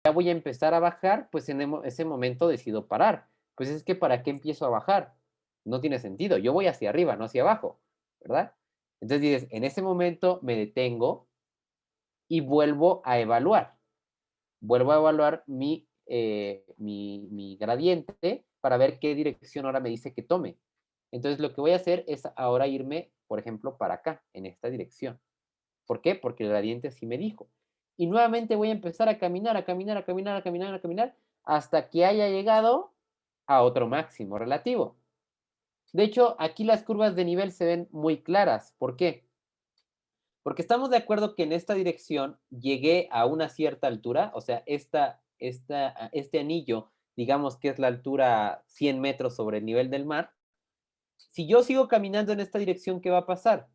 ya voy a empezar a bajar, pues en ese momento decido parar. Pues es que ¿para qué empiezo a bajar? No tiene sentido. Yo voy hacia arriba, no hacia abajo, ¿verdad? Entonces dices, en ese momento me detengo y vuelvo a evaluar. Vuelvo a evaluar mi gradiente para ver qué dirección ahora me dice que tome. Entonces lo que voy a hacer es ahora irme, por ejemplo, para acá, en esta dirección. ¿Por qué? Porque el gradiente así me dijo. Y nuevamente voy a empezar a caminar, a caminar, a caminar, a caminar, a caminar, hasta que haya llegado a otro máximo relativo. De hecho, aquí las curvas de nivel se ven muy claras. ¿Por qué? Porque estamos de acuerdo que en esta dirección llegué a una cierta altura, o sea, este anillo, digamos que es la altura 100 metros sobre el nivel del mar. Si yo sigo caminando en esta dirección, ¿qué va a pasar?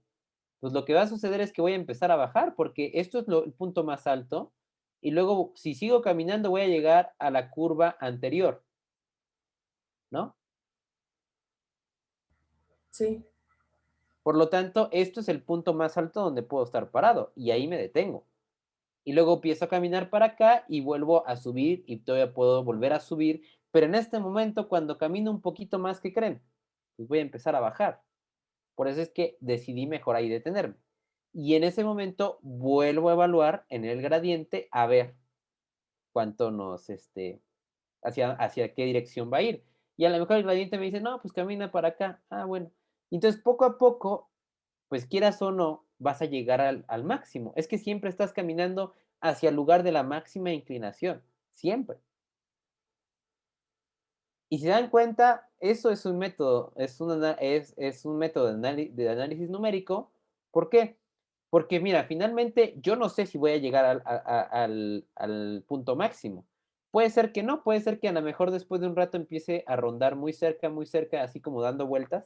Pues lo que va a suceder es que voy a empezar a bajar, porque esto es el punto más alto, y luego si sigo caminando voy a llegar a la curva anterior, ¿no? Sí. Por lo tanto, esto es el punto más alto donde puedo estar parado, y ahí me detengo. Y luego empiezo a caminar para acá y vuelvo a subir y todavía puedo volver a subir, pero en este momento cuando camino un poquito más, ¿qué creen? Pues voy a empezar a bajar. Por eso es que decidí mejor ahí detenerme. Y en ese momento vuelvo a evaluar en el gradiente a ver cuánto hacia qué dirección va a ir. Y a lo mejor el gradiente me dice, no, pues camina para acá. Ah, bueno. Entonces, poco a poco, pues quieras o no, vas a llegar al máximo. Es que siempre estás caminando hacia el lugar de la máxima inclinación, siempre. Y si se dan cuenta, eso es un método, es un método de análisis numérico. ¿Por qué? Porque mira, finalmente yo no sé si voy a llegar al punto máximo. Puede ser que no, puede ser que a lo mejor después de un rato empiece a rondar muy cerca, así como dando vueltas.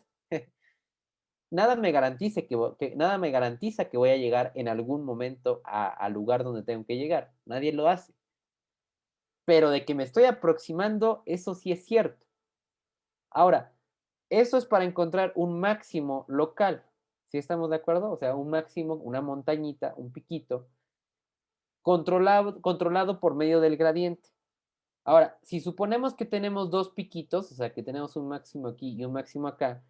Nada me garantiza que voy a llegar en algún momento al lugar donde tengo que llegar. Nadie lo hace. Pero de que me estoy aproximando, eso sí es cierto. Ahora, eso es para encontrar un máximo local. ¿Sí estamos de acuerdo? O sea, un máximo, una montañita, un piquito, controlado por medio del gradiente. Ahora, si suponemos que tenemos dos piquitos, o sea, que tenemos un máximo aquí y un máximo acá,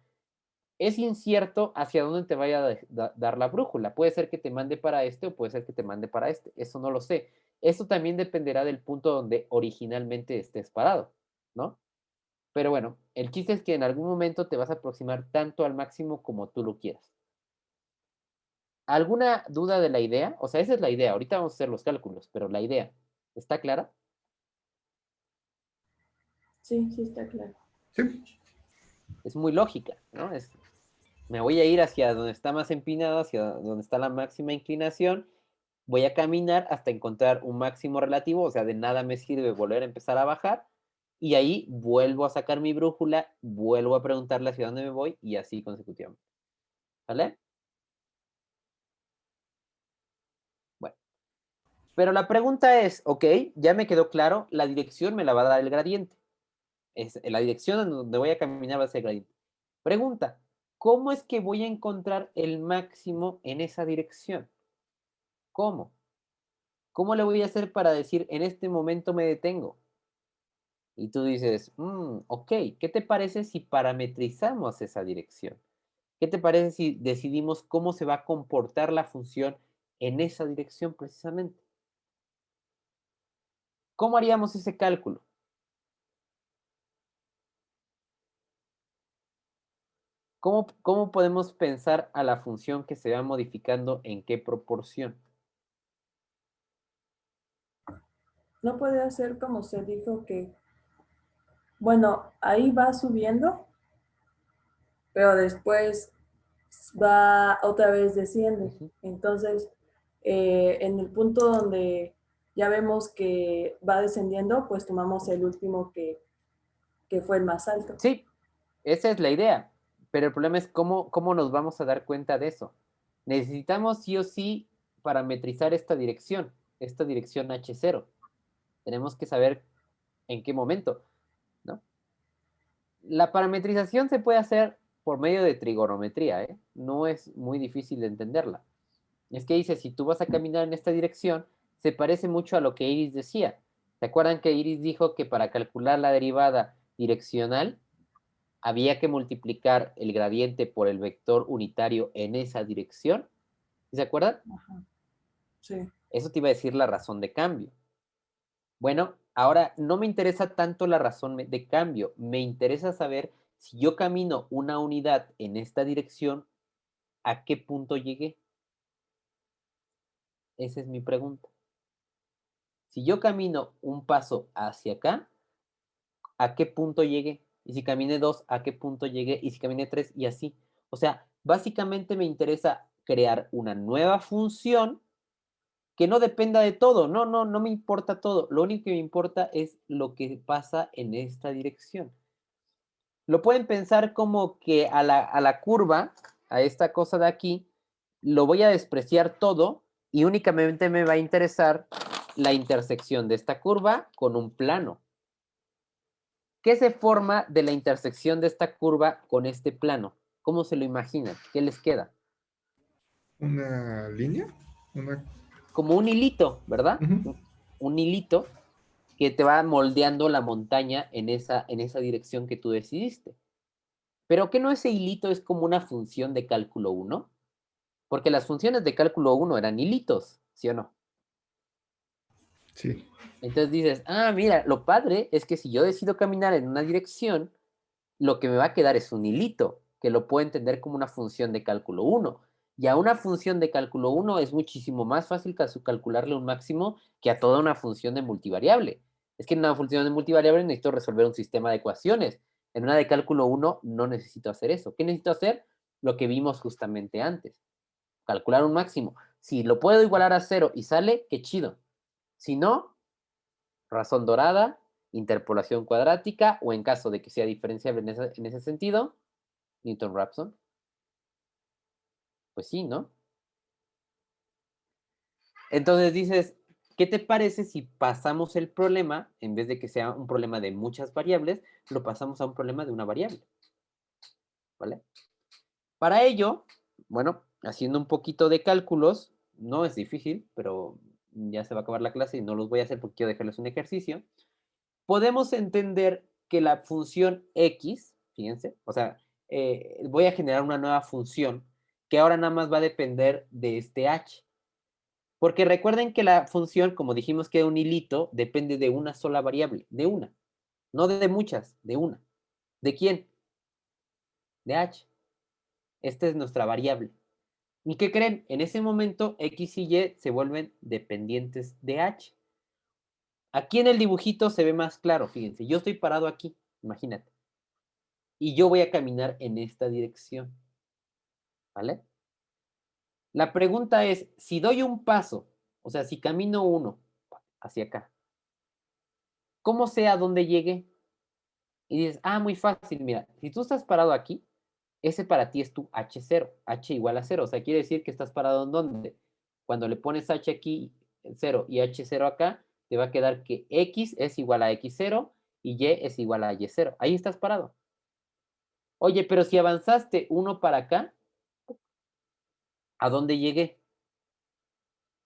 es incierto hacia dónde te vaya a dar la brújula. Puede ser que te mande para este o puede ser que te mande para este. Eso no lo sé. Eso también dependerá del punto donde originalmente estés parado, ¿no? Pero bueno, el chiste es que en algún momento te vas a aproximar tanto al máximo como tú lo quieras. ¿Alguna duda de la idea? O sea, esa es la idea. Ahorita vamos a hacer los cálculos, pero la idea, ¿está clara? Sí, sí está claro. Sí. Es muy lógica, ¿no? Me voy a ir hacia donde está más empinado, hacia donde está la máxima inclinación. Voy a caminar hasta encontrar un máximo relativo, o sea, de nada me sirve volver a empezar a bajar. Y ahí vuelvo a sacar mi brújula, vuelvo a preguntarle hacia dónde me voy y así consecutivamente. ¿Vale? Bueno. Pero la pregunta es, ok, ya me quedó claro, la dirección me la va a dar el gradiente. La dirección en donde voy a caminar va a ser el gradiente. Pregunta, ¿cómo es que voy a encontrar el máximo en esa dirección? ¿Cómo? ¿Cómo le voy a hacer para decir, en este momento me detengo? Y tú dices, ok, ¿qué te parece si parametrizamos esa dirección? ¿Qué te parece si decidimos cómo se va a comportar la función en esa dirección precisamente? ¿Cómo haríamos ese cálculo? ¿Cómo podemos pensar a la función que se va modificando en qué proporción? No puede hacer como se dijo que, bueno, ahí va subiendo, pero después va otra vez desciende. Ujú. Entonces, en el punto donde ya vemos que va descendiendo, pues tomamos el último que fue el más alto. Sí, esa es la idea, pero el problema es cómo nos vamos a dar cuenta de eso. Necesitamos sí o sí parametrizar esta dirección H0. Tenemos que saber en qué momento, ¿no? La parametrización se puede hacer por medio de trigonometría, ¿eh? No es muy difícil de entenderla. Es que dice, si tú vas a caminar en esta dirección, se parece mucho a lo que Iris decía. ¿Se acuerdan que Iris dijo que para calcular la derivada direccional había que multiplicar el gradiente por el vector unitario en esa dirección? ¿Sí se acuerdan? Ajá, sí. Eso te iba a decir la razón de cambio. Bueno, ahora no me interesa tanto la razón de cambio, me interesa saber si yo camino una unidad en esta dirección, ¿a qué punto llegué? Esa es mi pregunta. Si yo camino un paso hacia acá, ¿a qué punto llegué? Y si caminé dos, ¿a qué punto llegué? Y si caminé tres, y así. O sea, básicamente me interesa crear una nueva función que no dependa de todo. No, no, no me importa todo. Lo único que me importa es lo que pasa en esta dirección. Lo pueden pensar como que a la curva, a esta cosa de aquí, lo voy a despreciar todo y únicamente me va a interesar la intersección de esta curva con un plano. ¿Qué se forma de la intersección de esta curva con este plano? ¿Cómo se lo imaginan? ¿Qué les queda? ¿Una línea? Una... Como un hilito, ¿verdad? Ujú. Un hilito que te va moldeando la montaña en esa dirección que tú decidiste. Pero ¿qué no ese hilito es como una función de cálculo uno? Porque las funciones de cálculo uno eran hilitos, ¿sí o no? Sí. Entonces dices, ah, mira, lo padre es que si yo decido caminar en una dirección, lo que me va a quedar es un hilito, que lo puedo entender como una función de cálculo uno. Y a una función de cálculo uno es muchísimo más fácil calcularle un máximo que a toda una función de multivariable. Es que en una función de multivariable necesito resolver un sistema de ecuaciones. En una de cálculo uno no necesito hacer eso. ¿Qué necesito hacer? Lo que vimos justamente antes. Calcular un máximo. Si lo puedo igualar a cero y sale, qué chido. Si no, razón dorada, interpolación cuadrática, o en caso de que sea diferenciable en ese sentido, Newton-Raphson. Pues sí, ¿no? Entonces dices, ¿qué te parece si pasamos el problema, en vez de que sea un problema de muchas variables, lo pasamos a un problema de una variable? ¿Vale? Para ello, bueno, haciendo un poquito de cálculos, no es difícil, pero ya se va a acabar la clase y no los voy a hacer porque quiero dejarles un ejercicio. Podemos entender que la función x, fíjense, o sea, voy a generar una nueva función que ahora nada más va a depender de este h. Porque recuerden que la función, como dijimos que es un hilito, depende de una sola variable, de una, no de muchas, de una. ¿De quién? De h. Esta es nuestra variable. ¿Y qué creen? En ese momento x y y se vuelven dependientes de h. Aquí en el dibujito se ve más claro, fíjense, yo estoy parado aquí, imagínate, y yo voy a caminar en esta dirección, ¿vale? La pregunta es, si doy un paso, o sea, si camino uno hacia acá, ¿cómo sé a dónde llegué? Y dices, ah, muy fácil, mira, si tú estás parado aquí, ese para ti es tu h0, h igual a cero, o sea, quiere decir que estás parado en dónde. Cuando le pones h aquí, 0 y h0 acá, te va a quedar que x es igual a x0 y y es igual a y0. Ahí estás parado. Oye, pero si avanzaste uno para acá, ¿a dónde llegué?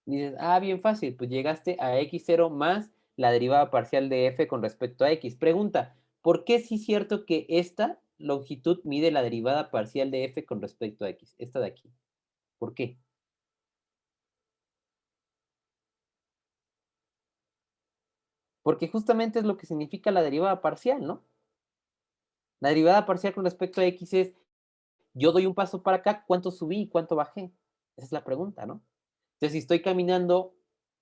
Dices, ah, bien fácil, pues llegaste a x0 más la derivada parcial de f con respecto a x. Pregunta, ¿por qué sí es cierto que esta longitud mide la derivada parcial de f con respecto a x? Esta de aquí. ¿Por qué? Porque justamente es lo que significa la derivada parcial, ¿no? La derivada parcial con respecto a x es, yo doy un paso para acá, ¿cuánto subí y cuánto bajé? Esa es la pregunta, ¿no? Entonces, si estoy caminando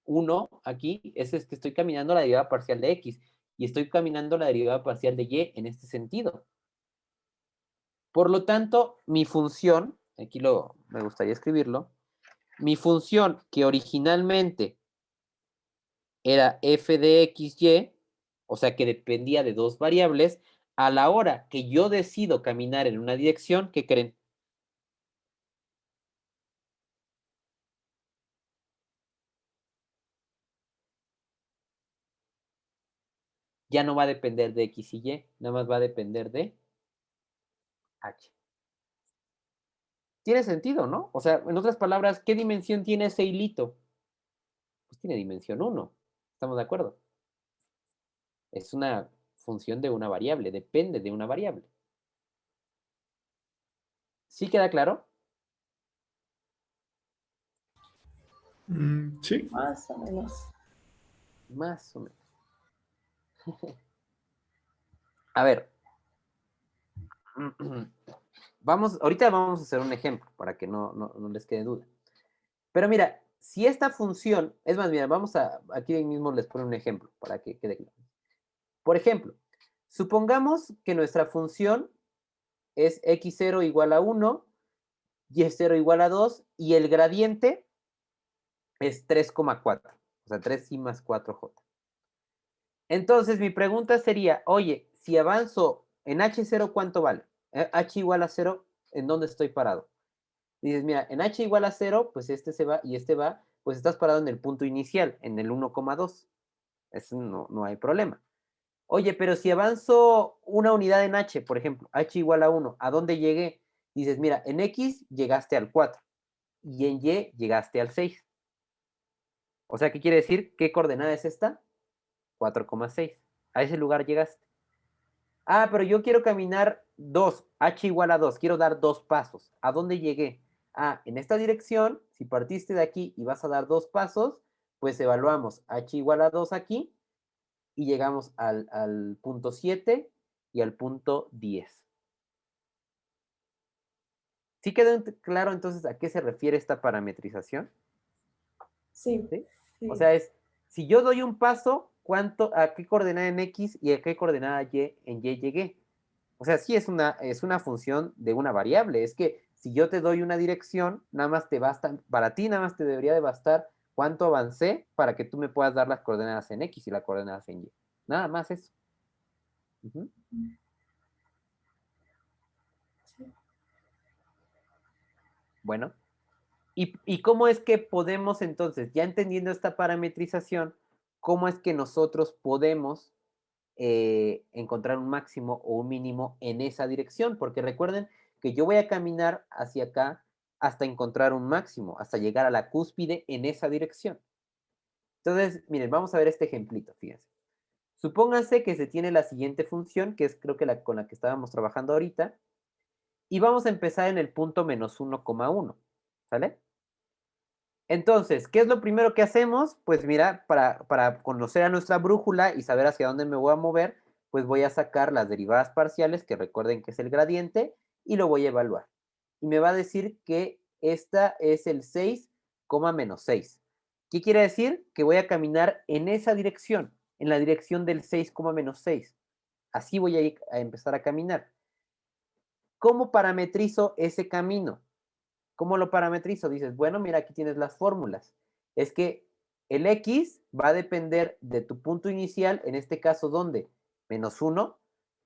uno aquí, ese es que estoy caminando la derivada parcial de x y estoy caminando la derivada parcial de y en este sentido. Por lo tanto, mi función, aquí me gustaría escribirlo, mi función que originalmente era f de x, y, o sea que dependía de dos variables, a la hora que yo decido caminar en una dirección, ¿qué creen? Ya no va a depender de x y y, nada más va a depender de h. Tiene sentido, ¿no? O sea, en otras palabras, ¿qué dimensión tiene ese hilito? Pues tiene dimensión uno. ¿Estamos de acuerdo? Es una función de una variable, depende de una variable. ¿Sí queda claro? Sí. Más o menos. Más o menos. A ver. Ahorita vamos a hacer un ejemplo para que no les quede duda. Pero mira, si esta función, es más, mira, aquí mismo les pongo un ejemplo para que quede claro. Por ejemplo, supongamos que nuestra función es x0 igual a 1, y0 igual a 2, y el gradiente es 3,4, o sea, 3i más 4j. Entonces, mi pregunta sería, oye, si avanzo en h0, ¿cuánto vale? H igual a 0, ¿en dónde estoy parado? Dices, mira, en h igual a 0, pues este se va y este va, pues estás parado en el punto inicial, en el 1,2. Eso no hay problema. Oye, pero si avanzo una unidad en h, por ejemplo, h igual a 1, ¿a dónde llegué? Dices, mira, en x llegaste al 4 y en y llegaste al 6. O sea, ¿qué quiere decir? ¿Qué coordenada es esta? 4,6. A ese lugar llegaste. Ah, pero yo quiero caminar 2, h igual a 2, quiero dar 2 pasos. ¿A dónde llegué? Ah, en esta dirección, si partiste de aquí y vas a dar 2 pasos, pues evaluamos h igual a 2 aquí y llegamos al punto 7 y al punto 10. ¿Sí quedó claro entonces a qué se refiere esta parametrización? Sí, ¿Sí? O sí, sea, si yo doy un paso, ¿a qué coordenada en X y a qué coordenada Y en Y llegué? O sea, sí es una función de una variable. Es que si yo te doy una dirección, nada más te basta, para ti nada más te debería de bastar cuánto avancé para que tú me puedas dar las coordenadas en X y las coordenadas en Y. Nada más eso. Ujú. sí. Bueno, ¿y cómo es que podemos entonces, ya entendiendo esta parametrización, cómo es que nosotros podemos encontrar un máximo o un mínimo en esa dirección? Porque recuerden que yo voy a caminar hacia acá hasta encontrar un máximo, hasta llegar a la cúspide en esa dirección. Entonces, miren, vamos a ver este ejemplito, fíjense. Supónganse que se tiene la siguiente función, que es creo que con la que estábamos trabajando ahorita, y vamos a empezar en el punto menos 1,1, ¿sale? Entonces, ¿qué es lo primero que hacemos? Pues mira, para conocer a nuestra brújula y saber hacia dónde me voy a mover, pues voy a sacar las derivadas parciales, que recuerden que es el gradiente, y lo voy a evaluar. Y me va a decir que esta es el 6, menos 6. ¿Qué quiere decir? Que voy a caminar en esa dirección, en la dirección del 6, menos 6. Así voy a empezar a caminar. ¿Cómo parametrizo ese camino? ¿Cómo lo parametrizo? Dices, bueno, mira, aquí tienes las fórmulas. Es que el x va a depender de tu punto inicial, en este caso, ¿dónde? Menos 1,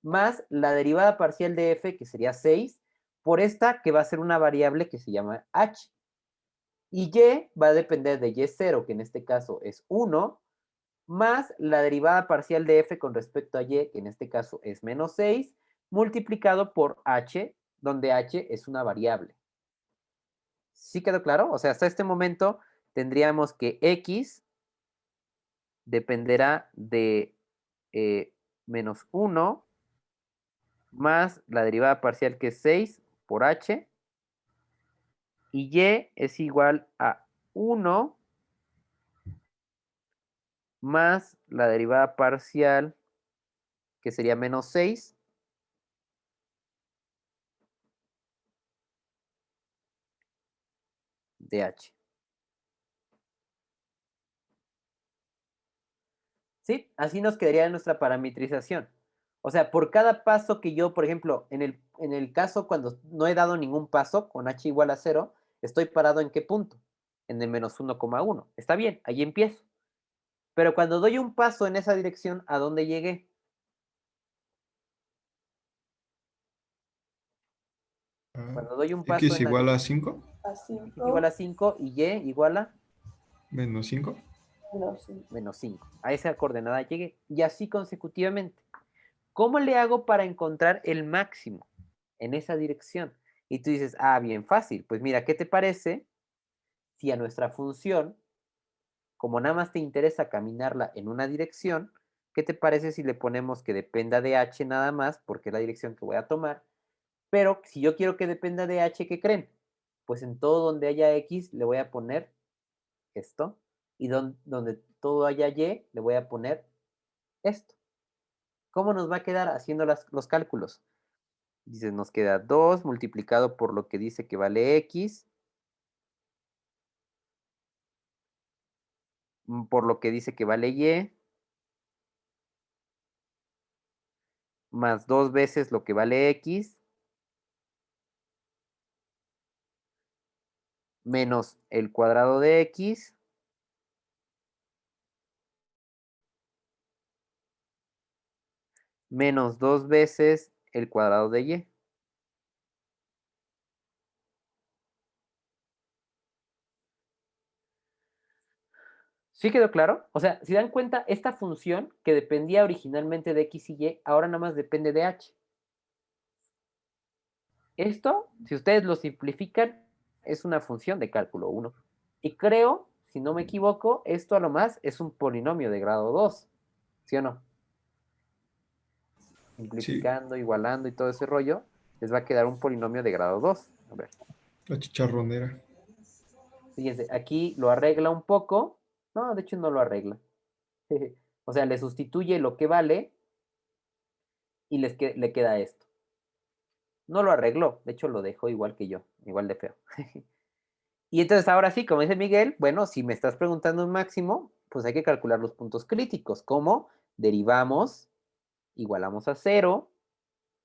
más la derivada parcial de f, que sería 6, por esta que va a ser una variable que se llama h. Y y va a depender de y0, que en este caso es 1, más la derivada parcial de f con respecto a y, que en este caso es menos 6, multiplicado por h, donde h es una variable. ¿Sí quedó claro? O sea, hasta este momento tendríamos que x dependerá de menos 1 más la derivada parcial que es 6 por h, y y es igual a 1 más la derivada parcial que sería menos 6 de h. ¿Sí? Así nos quedaría nuestra parametrización. O sea, por cada paso que yo, por ejemplo, en el caso cuando no he dado ningún paso con h igual a 0, estoy parado en qué punto? En el menos 1,1. Está bien, ahí empiezo. Pero cuando doy un paso en esa dirección, ¿a dónde llegué? Cuando doy un paso X en la igual a dirección, 5 A x igual 5 a 5 y y igual a menos 5. menos 5. menos 5. A esa coordenada llegué. Y así consecutivamente. ¿Cómo le hago para encontrar el máximo en esa dirección? Y tú dices, ah, bien fácil. Pues mira, ¿qué te parece si a nuestra función, como nada más te interesa caminarla en una dirección, ¿qué te parece si le ponemos que dependa de h nada más, porque es la dirección que voy a tomar? Pero si yo quiero que dependa de h, ¿qué creen? Pues en todo donde haya x le voy a poner esto, y donde todo haya y le voy a poner esto. ¿Cómo nos va a quedar haciendo los cálculos? Dice, nos queda 2 multiplicado por lo que dice que vale x, por lo que dice que vale y, más 2 veces lo que vale x, menos el cuadrado de x, menos 2 veces el cuadrado de y. ¿Sí quedó claro? O sea, si dan cuenta, esta función que dependía originalmente de x y y, ahora nada más depende de h. Esto, si ustedes lo simplifican, es una función de cálculo 1. Y creo, si no me equivoco, esto a lo más es un polinomio de grado 2. ¿Sí o no? Sí, Simplificando, igualando y todo ese rollo, les va a quedar un polinomio de grado 2. A ver, la chicharronera. fíjense, aquí lo arregla un poco. No, de hecho no lo arregla. O sea, le sustituye lo que vale y le queda esto. No lo arregló, de hecho lo dejó igual que yo, igual de feo. Y entonces ahora sí, como dice Miguel, bueno, si me estás preguntando un máximo, pues hay que calcular los puntos críticos. ¿Cómo? Derivamos, igualamos a 0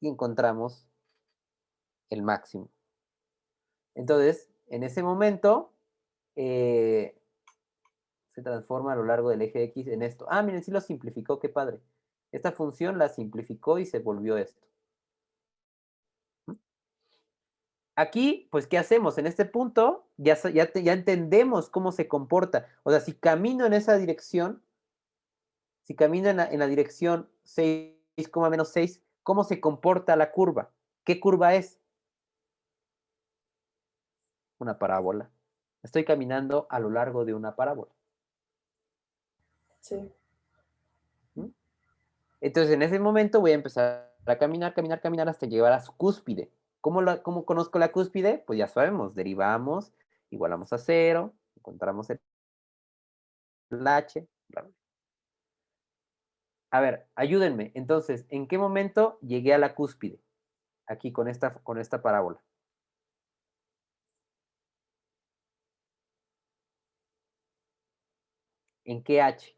y encontramos el máximo. Entonces, en ese momento, se transforma a lo largo del eje X en esto. Ah, miren, sí lo simplificó, qué padre. Esta función la simplificó y se volvió esto. Aquí, pues, ¿qué hacemos? En este punto ya entendemos cómo se comporta. O sea, si camino en esa dirección, si camino en la dirección 6, menos 6, ¿cómo se comporta la curva? ¿Qué curva es? Una parábola. Estoy caminando a lo largo de una parábola. Sí. ¿Mm? Entonces, en ese momento voy a empezar a caminar, caminar, caminar hasta llegar a su cúspide. ¿Cómo conozco la cúspide? Pues ya sabemos, derivamos, igualamos a 0, encontramos el h, bla, bla. A ver, ayúdenme. Entonces, ¿en qué momento llegué a la cúspide? Aquí con esta parábola. ¿En qué h?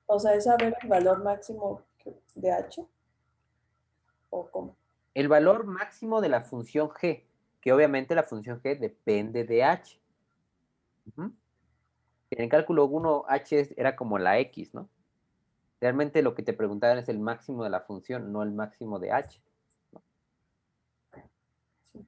O sea, es saber el valor máximo de h o cómo. El valor máximo de la función g, que obviamente la función g depende de h. Ujú. En el cálculo 1, h era como la x, ¿no? Realmente lo que te preguntaban es el máximo de la función, no el máximo de h. Sí.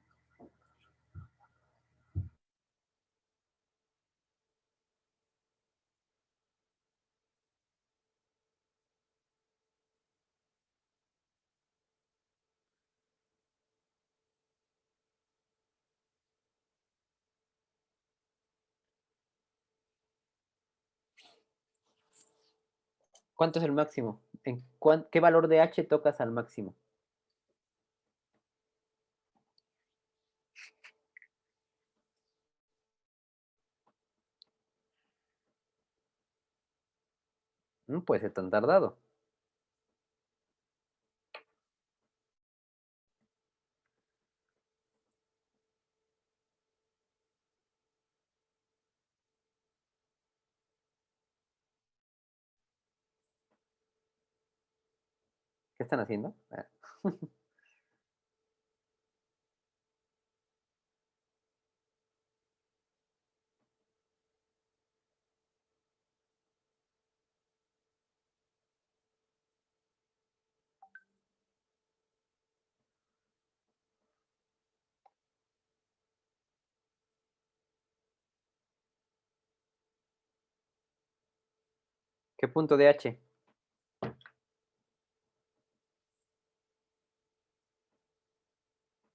¿Cuánto es el máximo? ¿Qué valor de h tocas al máximo? No puede ser tan tardado. ¿Qué están haciendo? Ah. ¿Qué punto de h?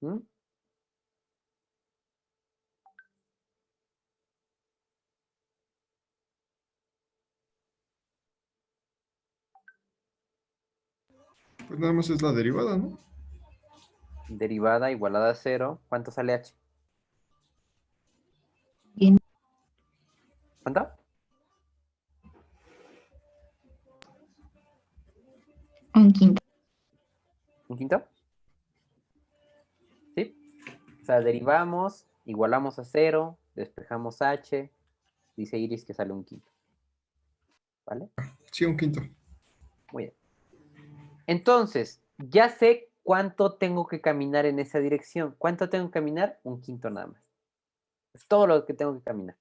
¿Mm? Pues nada más es la derivada, ¿no? Derivada igualada a 0. ¿Cuánto sale h? Bien. ¿Cuánto? Un quinto. ¿Un quinto? ¿Sí? O sea, derivamos, igualamos a 0, despejamos h, dice Iris que sale un quinto. ¿Vale? Sí, un quinto. Muy bien. Entonces, ya sé cuánto tengo que caminar en esa dirección. ¿Cuánto tengo que caminar? Un quinto nada más. Es todo lo que tengo que caminar.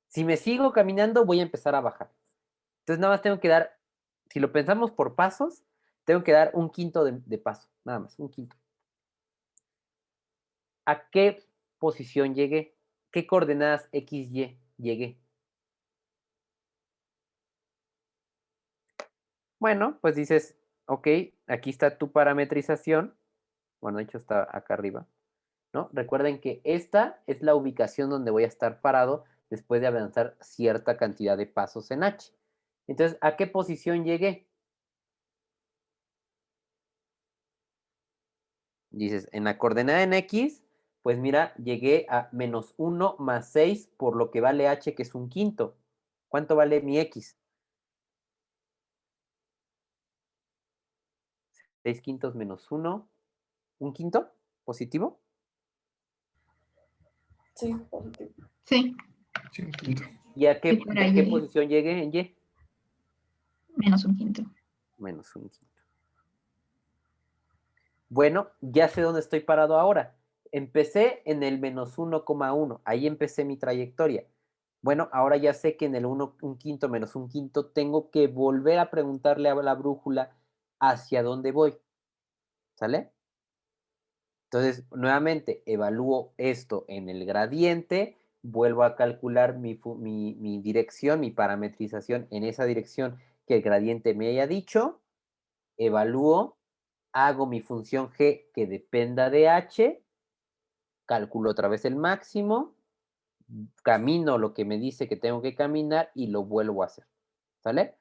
Si me sigo caminando, voy a empezar a bajar. Entonces, nada más tengo que dar, si lo pensamos por pasos, tengo que dar un quinto de paso. Nada más, un quinto. ¿A qué posición llegué? ¿Qué coordenadas X, Y llegué? Bueno, pues dices, ok, aquí está tu parametrización. Bueno, de hecho está acá arriba, ¿no? Recuerden que esta es la ubicación donde voy a estar parado después de avanzar cierta cantidad de pasos en H. Entonces, ¿a qué posición llegué? Dices, en la coordenada en X, pues mira, llegué a -1 más 6 por lo que vale H, que es un quinto. ¿Cuánto vale mi X? 6 quintos menos 1. ¿Un quinto? ¿Positivo? Sí, positivo. Sí, Sí, un quinto. ¿Y a sí, qué, por y a qué ahí. posición llegué en Y? Menos un quinto. Menos un quinto. Bueno, ya sé dónde estoy parado ahora. Empecé en el -1,1. Ahí empecé mi trayectoria. Bueno, ahora ya sé que en el 1, un quinto menos un quinto tengo que volver a preguntarle a la brújula hacia dónde voy. ¿Sale? Entonces, nuevamente, evalúo esto en el gradiente, vuelvo a calcular mi dirección, mi parametrización en esa dirección que el gradiente me haya dicho, evalúo, hago mi función g que dependa de h, calculo otra vez el máximo, camino lo que me dice que tengo que caminar y lo vuelvo a hacer. ¿Sale?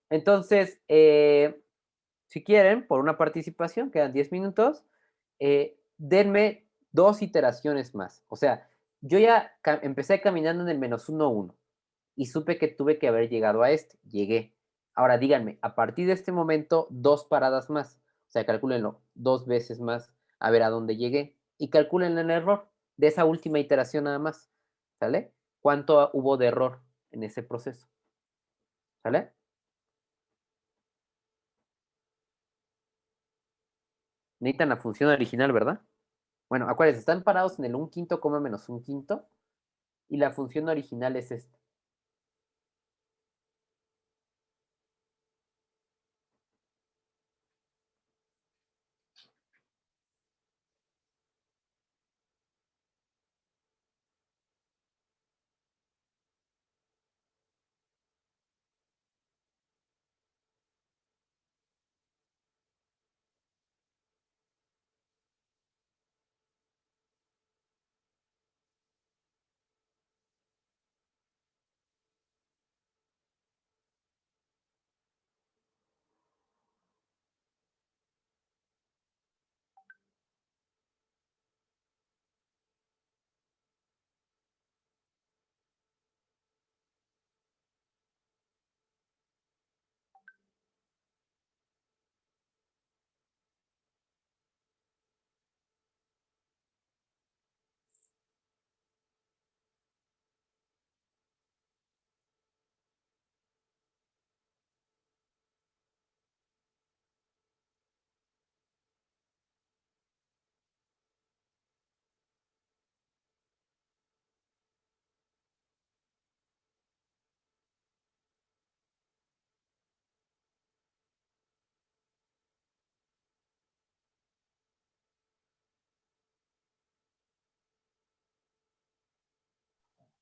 Entonces, si quieren, por una participación, quedan 10 minutos, denme 2 iteraciones más. O sea, yo ya empecé caminando en el -1,1 y supe que tuve que haber llegado a este. Llegué. Ahora díganme, a partir de este momento, 2 paradas más. O sea, calcúlenlo 2 veces más a ver a dónde llegué. Y calculen el error de esa última iteración nada más. ¿Sale? ¿Cuánto hubo de error en ese proceso? ¿Sale? Necesitan la función original, ¿verdad? Bueno, acuérdense, están parados en el un quinto, coma menos un quinto. Y la función original es esta.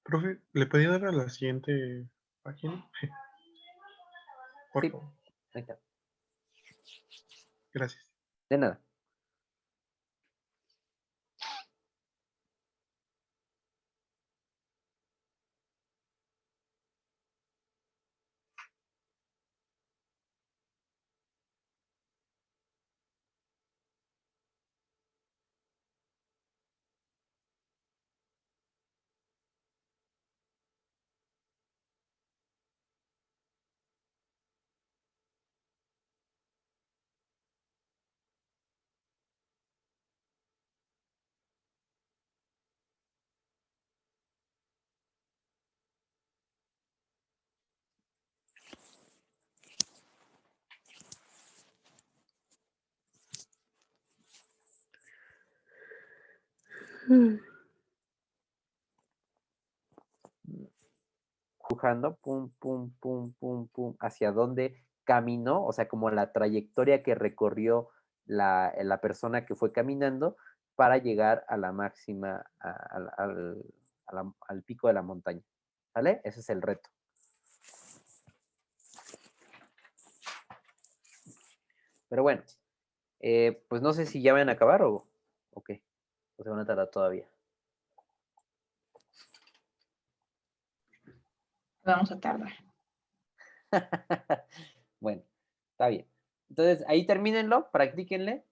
Profe, ¿le podía dar a la siguiente página? Por Sí, favor. ahí está. Gracias. De nada. Dibujando, pum, pum, pum, pum, pum, hacia dónde caminó, o sea, como la trayectoria que recorrió la persona que fue caminando para llegar a la máxima, al pico de la montaña. ¿Vale? Ese es el reto. Pero bueno, pues no sé si ya van a acabar o qué. O se van a tardar todavía. Vamos a tardar. Bueno, está bien. Entonces, ahí termínenlo, practíquenle,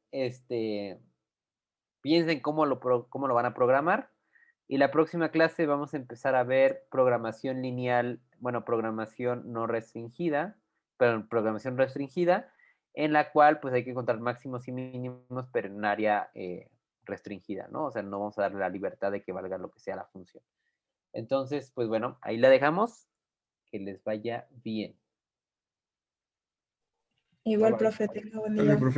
piensen cómo lo van a programar. Y la próxima clase vamos a empezar a ver programación lineal, bueno, programación no restringida, pero programación restringida, en la cual pues hay que encontrar máximos y mínimos, pero en un área restringida, ¿no? O sea, no vamos a darle la libertad de que valga lo que sea la función. Entonces, pues bueno, ahí la dejamos. Que les vaya bien. Igual, Bye, bye. profe, tenga buen Dale, día. profe.